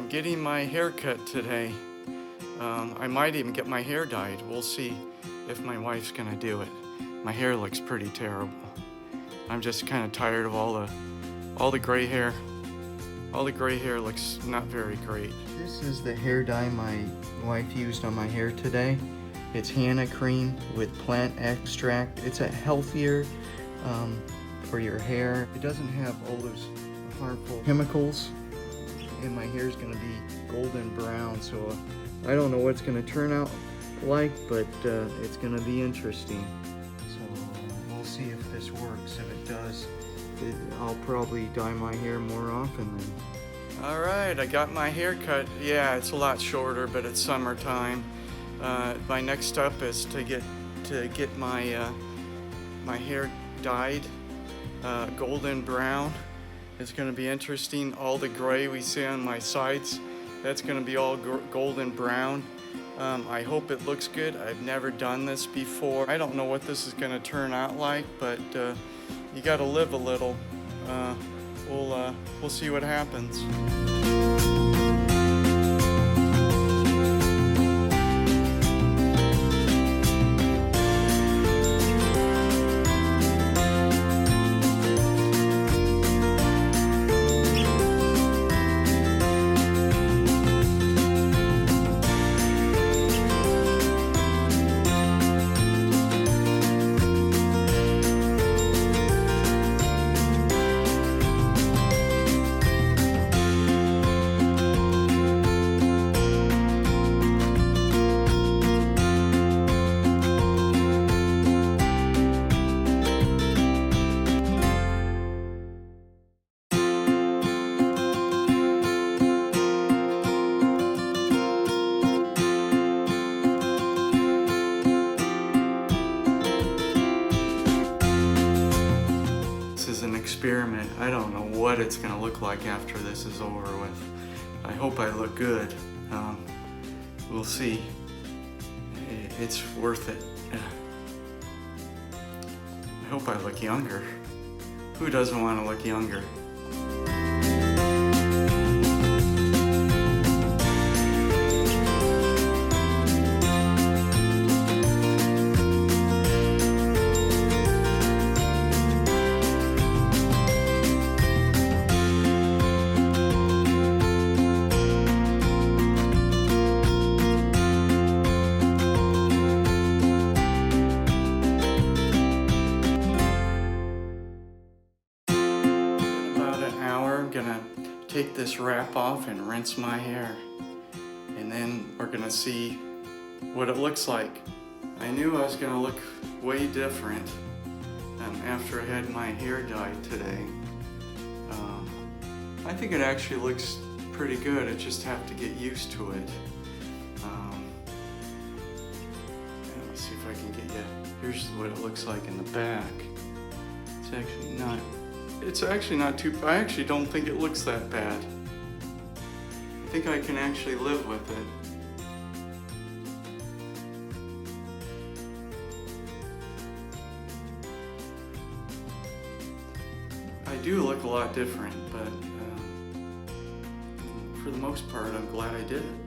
I'm getting my hair cut today. I might even get my hair dyed. We'll see if my wife's gonna do it. My hair looks pretty terrible. I'm just kind of tired of all the gray hair. All the gray hair looks not very great. This is the hair dye my wife used on my hair today. It's henna cream with plant extract. It's a healthier for your hair. It doesn't have all those harmful chemicals, and my hair is going to be golden brown, so I don't know what it's going to turn out like, but it's going to be interesting. So we'll see if this works. If it does, I'll probably dye my hair more often then. All right, I got my hair cut. Yeah, it's a lot shorter, but it's summertime. My next step is to get my my hair dyed golden brown. It's going to be interesting. All the gray we see on my sides, that's going to be all golden brown. I hope it looks good. I've never done this before. I don't know what this is going to turn out like, but you got to live a little. We'll see what happens. Experiment. I don't know what it's gonna look like after this is over with. I hope I look good. We'll see. It's worth it. I hope I look younger. Who doesn't want to look younger? I'm gonna take this wrap off and rinse my hair, and then we're gonna see what it looks like. I knew I was gonna look way different after I had my hair dyed today. I think it actually looks pretty good. I just have to get used to it. Let me see if I can get you. Here's what it looks like in the back. It's actually not too, I actually don't think it looks that bad. I think I can actually live with it. I do look a lot different, but for the most part, I'm glad I did it.